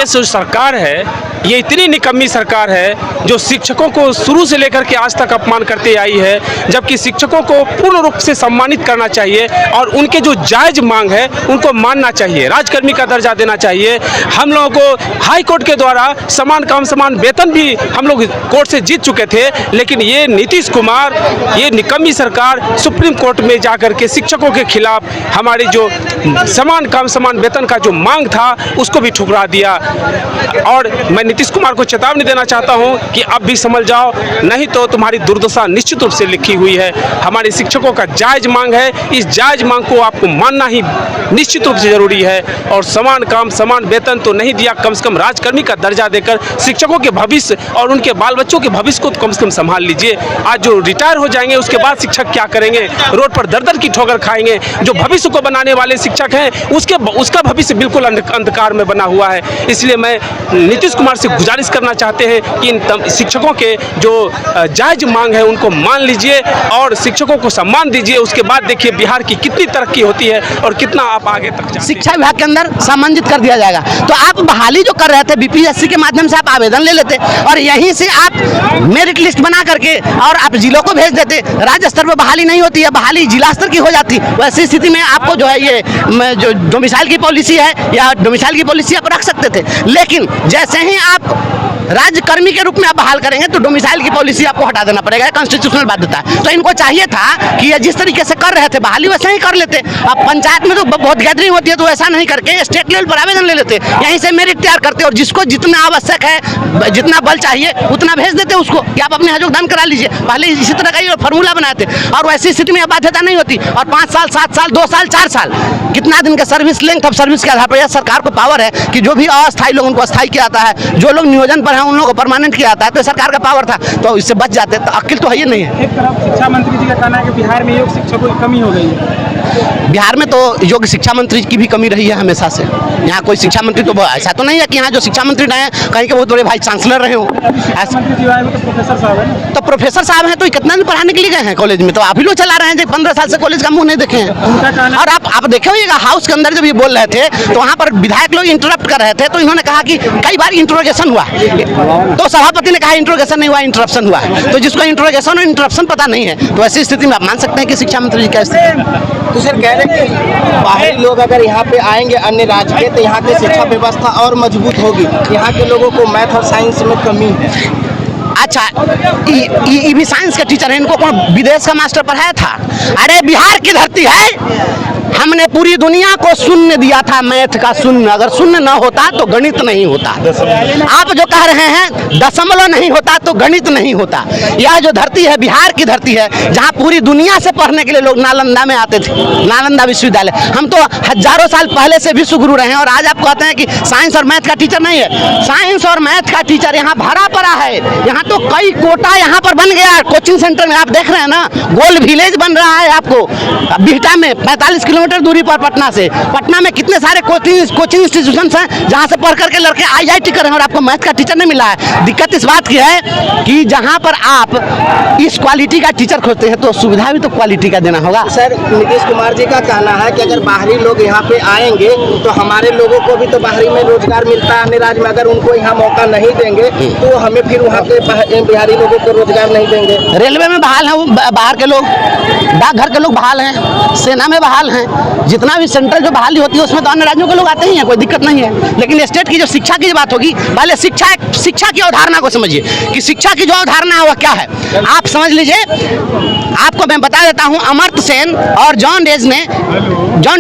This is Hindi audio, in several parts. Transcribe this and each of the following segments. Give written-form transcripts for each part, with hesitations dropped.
आज जो सरकार है ये इतनी निकम्मी सरकार है जो शिक्षकों को शुरू से लेकर के आज तक अपमान करते आई है, जबकि शिक्षकों को पूर्ण रूप से सम्मानित करना चाहिए और उनके जो जायज़ मांग है उनको मानना चाहिए, राजकर्मी का दर्जा देना चाहिए। हम लोगों को हाई कोर्ट के द्वारा समान काम समान वेतन भी हम लोग कोर्ट से जीत चुके थे, लेकिन ये नीतीश कुमार, ये निकम्मी सरकार सुप्रीम कोर्ट में जाकर के शिक्षकों के खिलाफ हमारी जो समान काम समान वेतन का जो मांग था उसको भी ठुकरा दिया। और मैं नीतीश कुमार को चेतावनी देना चाहता हूं कि अब भी समझ जाओ, नहीं तो तुम्हारी दुर्दशा निश्चित रूप से लिखी हुई है। हमारे शिक्षकों का जायज मांग है, इस जायज मांग को आपको मानना ही निश्चित रूप से जरूरी है। और समान काम समान वेतन तो नहीं दिया, कम से कम राजकर्मी का दर्जा देकर शिक्षकों के भविष्य और उनके बाल बच्चों के भविष्य को कम से कम संभाल लीजिए। आज जो रिटायर हो जाएंगे उसके बाद शिक्षक क्या करेंगे, रोड पर दर दर की ठोकर खाएंगे। जो भविष्य को बनाने वाले शिक्षक हैं उसका भविष्य बिल्कुल अंधकार में बना हुआ है। इसलिए मैं नीतीश कुमार से गुजारिश करना चाहते हैं कि इन शिक्षकों के जो जायज मांग है उनको मान लीजिए और शिक्षकों को सम्मान दीजिए। उसके बाद देखिए बिहार की कितनी तरक्की होती है और कितना आप आगे तक जाएंगे। शिक्षा विभाग के अंदर सम्मानित कर दिया जाएगा। तो आप बहाली जो कर रहे थे बीपीएससी के माध्यम से आप आवेदन ले लेते और यहीं से आप मेरिट लिस्ट बना करके और आप जिलों को भेज देते। राज्य स्तर पर बहाली नहीं होती है, बहाली जिला स्तर की हो जाती। वैसी स्थिति में आपको जो है ये जो डोमिसाइल की पॉलिसी है या डोमिसाइल की पॉलिसी आप रख सकते थे, लेकिन जैसे ही आप राज्यकर्मी के रूप में आप बहाल करेंगे तो डोमिसाइल की पॉलिसी आपको हटा देना पड़ेगा, कॉन्स्टिट्यूशनल बाध्यता। तो इनको चाहिए था कि ये जिस तरीके से कर रहे थे बहाली वैसे ही कर लेते। अब पंचायत में तो बहुत गैदरिंग होती है तो ऐसा नहीं करके स्टेट लेवल पर आवेदन ले लेते, यहीं से मेरिट तैयार करते और जिसको जितना आवश्यक है, जितना बल चाहिए उतना भेज देते उसको कि आप अपने योगदान करा लीजिए। पहले इसी तरह का ये फार्मूला बनाए थे और वैसी स्थिति में बाध्यता नहीं होती। और 5 साल 7 साल 2 साल 4 साल कितना दिन का सर्विस लेंथ अब सर्विस के आधार पर सरकार को पावर है कि जो भी अस्थायी लोगों को अस्थायी किया जाता है, जो लोग नियोजन पर हैं उन लोगों को परमानेंट किया जाता है। तो सरकार का पावर था तो इससे बच जाते। तो अकिल तो है ही नहीं है। एक तरफ शिक्षा मंत्री जी का कहना है कि बिहार में योग शिक्षकों की कमी हो गई है। बिहार में तो योग्य शिक्षा मंत्री की भी कमी रही है हमेशा से। यहाँ कोई शिक्षा मंत्री तो ऐसा तो नहीं है कि यहाँ जो शिक्षा मंत्री रहे कहीं के बहुत बड़े भाई चांसलर रहे हो। तो प्रोफेसर साहब हैं तो कितना दिन पढ़ाने के लिए गए हैं कॉलेज में, तो आप ही लोग चला रहे हैं जो 15 साल से कॉलेज का मुंह नहीं देखे हैं। और आप देखे होइएगा हाउस के अंदर जब ये बोल रहे थे तो वहाँ पर विधायक लोग इंटरप्ट कर रहे थे तो इन्होंने कहा कि कई बार इंट्रोगेशन हुआ, तो सभापति ने कहा इंट्रोगेशन नहीं हुआ, इंटरप्शन हुआ है। तो जिसको इंट्रोगेशन और इंटरप्शन पता नहीं है तो ऐसी स्थिति में आप मान सकते हैं कि शिक्षा मंत्री जी कैसे। तो सर कह रहे हैं कि बाहरी लोग अगर यहाँ पे आएंगे अन्य राज्य के तो यहाँ की शिक्षा व्यवस्था और मजबूत होगी, यहाँ के लोगों को मैथ और साइंस में कमी है। अच्छा, ये भी साइंस के टीचर हैं, इनको कौन विदेश का मास्टर पढ़ाया था? अरे बिहार की धरती है, हमने पूरी दुनिया को शून्य दिया था, मैथ का शून्य। अगर शून्य न होता तो गणित नहीं होता। आप जो कह रहे हैं दशमलव नहीं होता तो गणित नहीं होता। यह जो धरती है बिहार की धरती है जहाँ पूरी दुनिया से पढ़ने के लिए लोग नालंदा में आते थे, नालंदा विश्वविद्यालय। हम तो हजारों साल पहले से विश्व गुरु रहे हैं और आज आप कहते हैं कि साइंस और मैथ का टीचर नहीं है। साइंस और मैथ का टीचर यहाँ भरा पड़ा है। यहाँ तो कई कोटा यहाँ पर बन गया कोचिंग सेंटर में। आप देख रहे हैं ना, गोल विलेज बन रहा है आपको बिहटा में 45 किलोमीटर दूरी पर पटना से। पटना में कितने सारे कोचिंग इंस्टीट्यूशंस हैं जहाँ से पढ़ करके लड़के IIT कर रहे हैं और आपको मैथ का टीचर नहीं मिला है। दिक्कत इस बात की है कि जहाँ पर आप इस क्वालिटी का टीचर खोजते हैं तो सुविधा भी तो क्वालिटी का देना होगा। सर नीतीश कुमार जी का कहना है कि अगर बाहरी लोग यहाँ पे आएंगे तो हमारे लोगों को भी तो बाहरी में रोजगार मिलता है अन्य राज्य में, अगर उनको यहाँ मौका नहीं देंगे तो हमें फिर वहाँ के बिहारी लोगों को रोजगार नहीं देंगे। रेलवे में बहाल हैं बाहर के लोग, डाकघर के लोग बहाल हैं, सेना में बहाल हैं। जितना भी सेंट्रल जो बहाली होती है उसमें तो अन्य राज्यों के लोग आते ही हैं, कोई दिक्कत नहीं है। लेकिन स्टेट की जो शिक्षा की बात होगी, पहले शिक्षा की अवधारणा को समझिए कि शिक्षा की जो अवधारणा है वह क्या है। आप समझ लीजिए, आपको मैं बता देता हूँ, अमर्त्य सेन और जॉन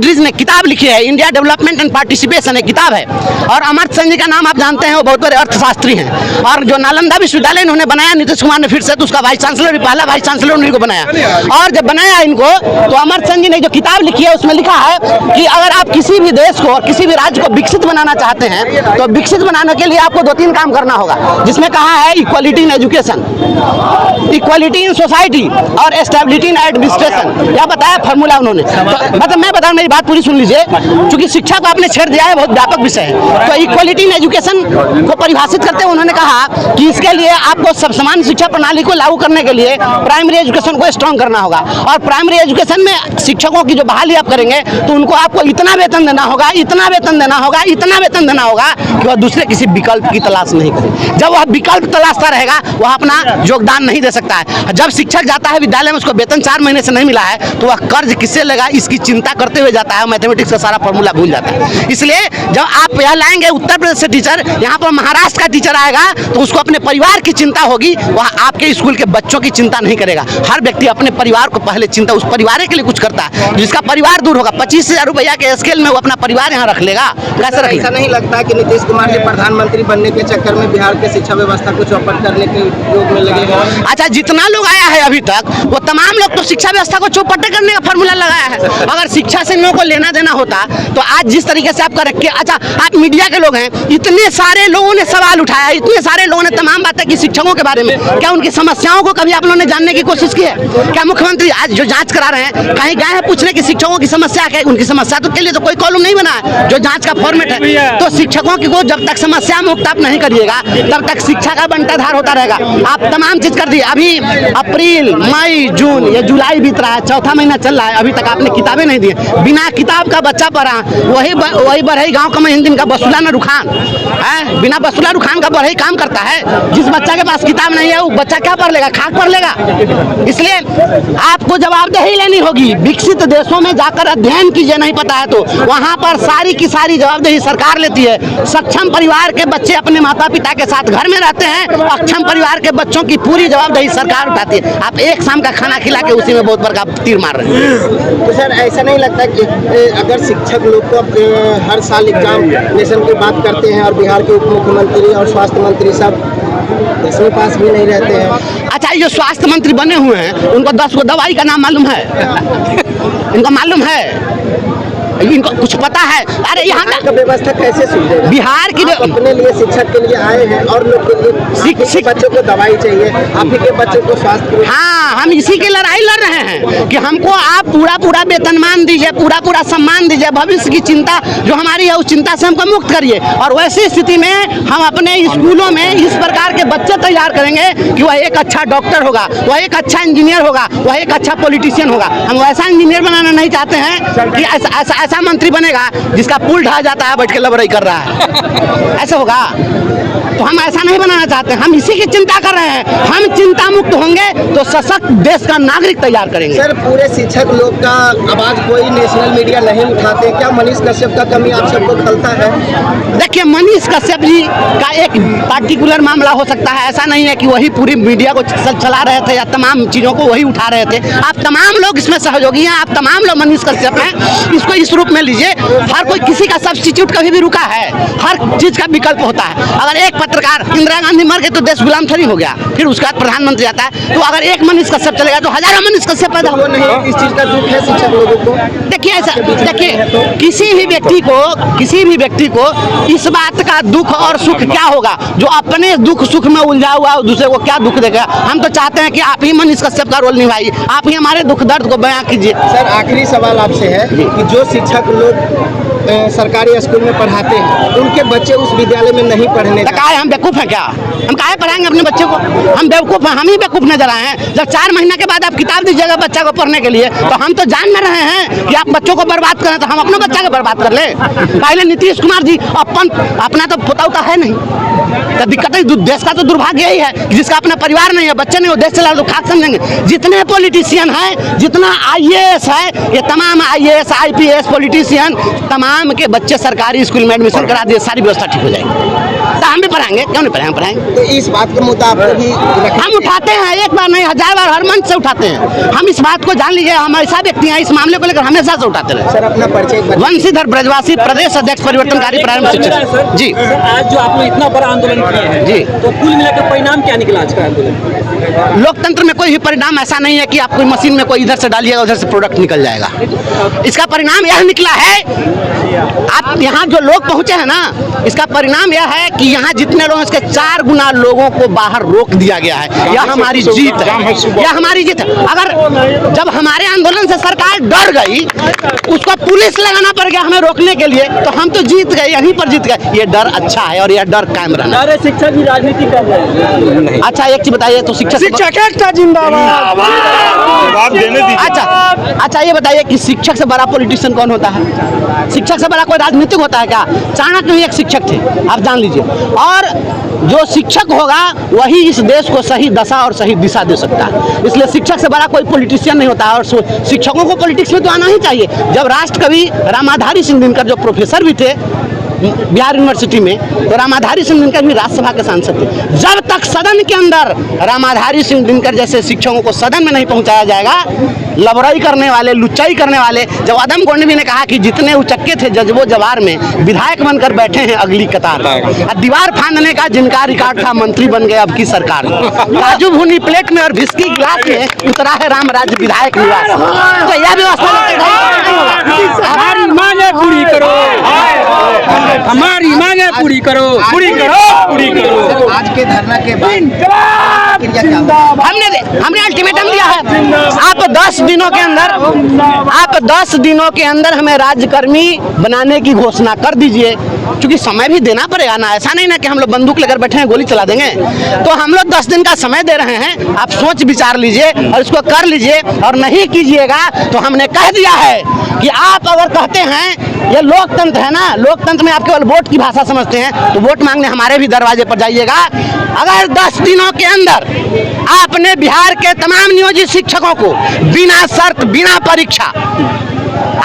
ड्रीज ने किताब लिखी है, इंडिया डेवलपमेंट एंड पार्टिसिपेशन एक किताब है। और अमर्त्य सेन जी का नाम आप जानते हैं, वो बहुत बड़े अर्थशास्त्री हैं। और जो नालंदा विश्वविद्यालय इन्होंने बनाया नीतीश कुमार ने फिर से, तो उसका वाइस चांसलर भी, पहला वाइस चांसलर उन्हीं को बनाया। और जब बनाया इनको तो अमर्त्य सेन जी ने जो किताब लिखी है उसमें लिखा है कि अगर आप किसी भी देश को और किसी भी राज्य को विकसित बनाना चाहते हैं तो विकसित बनाने के लिए आपको 2-3 काम करना होगा, जिसमें कहा है equality in education, equality in society और स्टेबिलिटी इन एडमिनिस्ट्रेशन। यह बताया फार्मूला उन्होंने। तो मतलब मैं बता, मेरी बात पूरी सुन लीजिए, क्योंकि शिक्षा को आपने छेड़ दिया है, बहुत व्यापक विषय है। तो इक्वालिटी इन एजुकेशन को परिभाषित करते हुए उन्होंने कहा कि इसके लिए आपको सब समान शिक्षा प्रणाली को लागू करने के लिए प्राइमरी एजुकेशन को स्ट्रॉन्ग करना होगा। और प्राइमरी एजुकेशन में शिक्षकों की जो बहाली आप करेंगे जाएंगे तो उनको आपको इतना वेतन देना होगा, इतना वेतन देना होगा, इतना वेतन देना होगा कि वह दूसरे किसी विकल्प की तलाश नहीं करे। जब वह विकल्प तलाशता रहेगा वह अपना योगदान नहीं दे सकता है। जब शिक्षक जाता है विद्यालय में, उसको वेतन 4 महीने से नहीं मिला है तो वह कर्ज किससे लेगा इसकी चिंता करते हुए जाता है, मैथमेटिक्स का सारा फॉर्मूला भूल जाता है। इसलिए जब आप यहाँ लाएंगे उत्तर प्रदेश से टीचर, यहाँ पर महाराष्ट्र का टीचर आएगा तो उसको अपने परिवार की चिंता होगी, वह आपके स्कूल के बच्चों की चिंता नहीं करेगा। हर व्यक्ति अपने परिवार को पहले चिंता, उस परिवार के लिए कुछ करता है। जिसका परिवार दूर होगा 25,000 रुपया के स्केल में वो अपना परिवार यहाँ रख लेगा, कैसे रख ऐसा नहीं लगता कि नीतीश कुमार जी प्रधानमंत्री बनने के चक्कर में बिहार के शिक्षा व्यवस्था को चौपट करने के योग में लगे हैं? अच्छा, जितना लोग आया है अभी तक वो तमाम लोग तो शिक्षा व्यवस्था को चौपट करने का फॉर्मूला लगाया है। अगर शिक्षा से इन लोगों को लेना देना होता तो आज जिस तरीके से आप कर रखे, अच्छा आप मीडिया के लोग हैं, इतने सारे लोगों ने सवाल उठाया, इतने सारे लोगों ने तमाम बातें की शिक्षकों के बारे में, क्या उनकी समस्याओं को कभी आप लोगों ने जानने की कोशिश की है? क्या मुख्यमंत्री आज जो जांच करा रहे हैं कहीं गए हैं पूछने की शिक्षकों की समस्या क्या है? उनकी समस्या तो के लिए तो कोई कॉलम नहीं बना है जो जांच का फॉर्मेट है। तो शिक्षकों की को जब तक समस्या मुक्त आप नहीं करिएगा तब तक शिक्षा का बंटाधार होता रहेगा। आप तमाम चीज कर दिए, अभी अप्रैल मई जून ये जुलाई बीत रहा है, चौथा महीना चल रहा है, अभी तक आपने किताबें नहीं दी। बिना किताब का बच्चा पढ़ा, वही बढ़ई गाँव का महिंदीन का बसुला न रुखान है, बिना बसुला रुखान का बढ़ई काम करता है। जिस बच्चा के पास किताब नहीं है वो बच्चा क्या पढ़ लेगा, खाक पढ़ लेगा। इसलिए आपको जवाबदेही लेनी होगी। विकसित देशों में जाकर अध्ययन कीजिए, नहीं पता है तो वहाँ पर सारी की सारी जवाबदेही सरकार लेती है। सक्षम परिवार के बच्चे अपने माता पिता के साथ घर में रहते हैं, अक्षम परिवार के बच्चों की पूरी जवाबदेही सरकार उठाती है। आप एक शाम का खाना खिला के उसी में बहुत बड़ा तीर मार रहे हैं। तो सर ऐसा नहीं लगता कि अगर शिक्षक लोग को हर साल एग्जामिनेशन की बात करते हैं और बिहार के उप मुख्यमंत्री और स्वास्थ्य मंत्री सब 10वीं पास भी नहीं रहते हैं? अच्छा, ये स्वास्थ्य मंत्री बने हुए हैं, उनको 10 गो दवाई का नाम मालूम है? इनको मालूम है? इनको कुछ पता है? अरे यहाँ का व्यवस्था कैसे सुधरेगा? बिहार की अपने लिए शिक्षक के लिए आए हैं और लोग के लिए बच्चों को दवाई चाहिए, आप ही के बच्चों को स्वास्थ्य। हाँ, हम इसी की लड़ाई लड़ रहे हैं कि हमको आप पूरा वेतनमान दीजिए, पूरा सम्मान दीजिए, भविष्य की चिंता जो हमारी है उस चिंता से हमको मुक्त करिए। और वैसी स्थिति में हम अपने स्कूलों में इस प्रकार के बच्चे तैयार करेंगे कि वह एक अच्छा डॉक्टर होगा, वह एक अच्छा इंजीनियर होगा, वह एक अच्छा पॉलिटिशियन होगा। हम वैसा इंजीनियर बनाना नहीं चाहते हैं कि ऐसा मंत्री बनेगा जिसका पुल ढहा जाता है बैठ के लबड़ाई कर रहा है, ऐसा होगा? तो हम ऐसा नहीं बनाना चाहते। हम इसी की चिंता कर रहे हैं। हम चिंता मुक्त होंगे तो सशक्त देश का नागरिक तैयार करेंगे। सर, पूरे शिक्षक लोग का आवाज कोई नेशनल मीडिया नहीं उठाते, क्या मनीष कश्यप का कमी आप सबको खलता है? देखिए, मनीष कश्यप जी का एक पार्टिकुलर मामला हो सकता है, ऐसा नहीं है कि वही पूरी मीडिया को चला रहे थे या तमाम चीज़ों को वही उठा रहे थे। आप तमाम लोग इसमें सहयोगी हैं, आप तमाम लोग मनीष कश्यप हैं। इसको इस रूप में लीजिए। हर कोई किसी का सब्स्टिट्यूट कभी भी रुका है, हर चीज़ का विकल्प होता है। अगर एक पत्रकार, इंदिरा गांधी मर गए तो देश गुलाम थोड़ी हो गया, फिर उसके बाद प्रधानमंत्री आता है। तो अगर एक मनीष कश्यप चलेगा तो हजारों मनीष कश्यप पैदा हो नहीं। इस चीज़ का दुख है शिक्षक लोगों को। देखिए ऐसा, देखिए किसी भी व्यक्ति को इस बात का दुख और सुख क्या होगा जो अपने दुख सुख में उलझा हुआ दूसरे को क्या दुख देगा। हम तो चाहते हैं कि आप ही मनीष कश्यप का रोल निभाइए, आप ही हमारे दुख दर्द को बयां कीजिए। सर, आखिरी सवाल आपसे है कि जो शिक्षक लोग सरकारी स्कूल में पढ़ाते हैं उनके बच्चे उस विद्यालय में नहीं पढ़ने काहे हम बेवकूफ़ हैं क्या? हम काहे पढ़ाएंगे अपने बच्चे को? हम बेवकूफ़ हैं, हम ही बेवकूफ़ नजर आए हैं। जब 4 महीने के बाद आप किताब दीजिएगा बच्चा को पढ़ने के लिए तो हम तो जान में रहे हैं कि आप बच्चों को बर्बाद करें, तो हम अपने बच्चा को बर्बाद कर ले। पहले नीतीश कुमार जी अपना तो पोता है नहीं, तो दिक्कत है। देश का तो दुर्भाग्य यही है कि जिसका अपना परिवार नहीं है, बच्चे नहीं हो, देश चला तो खाक समझेंगे। जितने पॉलिटिशियन हैं, जितना IAS है, ये तमाम IAS IPS पॉलिटिशियन तमाम के बच्चे सरकारी स्कूल में एडमिशन करा दिए, सारी व्यवस्था ठीक हो जाएगी। तो हम भी पढ़ाएंगे, क्यों नहीं पढ़ाएंगे? तो इस बात का मुद्दा आपको भी हम उठाते हैं, एक बार नहीं 1000 बार, हर मंच से उठाते हैं। हम इस बात को जान लीजिए, हम ऐसा व्यक्ति हैं इस मामले को लेकर हमेशा से उठाते रहे। सर, अपना परिचय। वंशीधर ब्रजवासी, प्रदेश अध्यक्ष परिवर्तनकारी प्रारंभ शिक्षक। जी आज जो आपने इतना बड़ा आंदोलन किया है जी, तो कुल मिलाकर परिणाम क्या निकला आज का आंदोलन? लोकतंत्र में कोई भी परिणाम ऐसा नहीं है कि आप कोई मशीन में कोई इधर से डालिएगा उधर से प्रोडक्ट निकल जाएगा। इसका परिणाम यह निकला है, आप यहाँ जो लोग पहुँचे हैं ना, इसका परिणाम यह है कि यहाँ जितने लोग हैं उसके 4 गुना लोगों को बाहर रोक दिया गया है। यह हमारी जीत है, यह हमारी जीत है। अगर जब हमारे आंदोलन से सरकार डर गई, उसको पुलिस लगाना पड़ गया हमें रोकने के लिए, तो हम तो जीत गए, यहीं पर जीत गए। ये डर अच्छा है और यह डर कायम रहना। अरे शिक्षक भी राजनीति कर रहे हैं। अच्छा एक चीज बताइए, तो शिक्षक एकता जिंदाबाद। अच्छा ये बताइए कि शिक्षक से बड़ा पॉलिटिशियन कौन होता है? शिक्षक से बड़ा कोई राजनीतिक होता है क्या? चाणक्य भी एक शिक्षक थे, आप जान लीजिए। और जो शिक्षक होगा वही इस देश को सही दशा और सही दिशा दे सकता है। इसलिए शिक्षक से बड़ा कोई पॉलिटिशियन नहीं होता है। और शिक्षकों को पॉलिटिक्स में तो आना ही चाहिए। जब राष्ट्रकवि रामाधारी सिंह दिनकर जो प्रोफेसर भी थे बिहार यूनिवर्सिटी में, तो रामाधारी सिंह दिनकर भी राज्यसभा के सांसद थे। जब तक सदन के अंदर रामाधारी सिंह दिनकर जैसे शिक्षकों को सदन में नहीं पहुंचाया जाएगा, लबराई करने वाले, लुच्चाई करने वाले, जब आदम गोंडवी ने कहा कि जितने उचक्के थे जज्बो जवार में, विधायक बनकर बैठे हैं अगली कतार में। दीवार फांदने का जिनका रिकॉर्ड था, मंत्री बन गए अब की सरकार में। काजू भुनी प्लेट में और विस्की गिलास में उतरा है राम राज्य विधायक निवास। तो यह व्यवस्था हमारी मांगे पूरी करो, हमारी मांगे पूरी करो, पूरी करो, पूरी करो। आज के धरना के बाद हमने अल्टीमेटम दिया है, आप 10 दिनों के अंदर हमें राज्यकर्मी बनाने की घोषणा कर दीजिए। क्योंकि समय भी देना पड़ेगा ना, ऐसा नहीं ना कि हम लोग बंदूक लेकर बैठे हैं गोली चला देंगे। तो हम लोग 10 दिन का समय दे रहे हैं, आप सोच विचार लीजिए और इसको कर लीजिए। और नहीं कीजिएगा तो हमने कह दिया है कि आप अगर कहते हैं ये लोकतंत्र है ना, लोकतंत्र में आप केवल वोट की भाषा समझते हैं, तो वोट मांगने हमारे भी दरवाजे पर जाइएगा। अगर 10 दिनों के अंदर आपने बिहार के तमाम नियोजित शिक्षकों को बिना शर्त, बिना परीक्षा,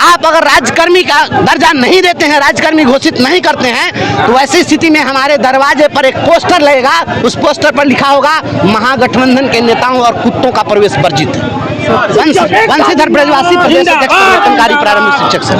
आप अगर राज्यकर्मी का दर्जा नहीं देते हैं, राज्यकर्मी घोषित नहीं करते हैं, तो ऐसी स्थिति में हमारे दरवाजे पर एक पोस्टर लगेगा। उस पोस्टर पर लिखा होगा महागठबंधन के नेताओं और कुत्तों का प्रवेश वर्जित। वंशीधर ब्रजवासी प्रदेश अध्यक्ष प्रारंभिक शिक्षक।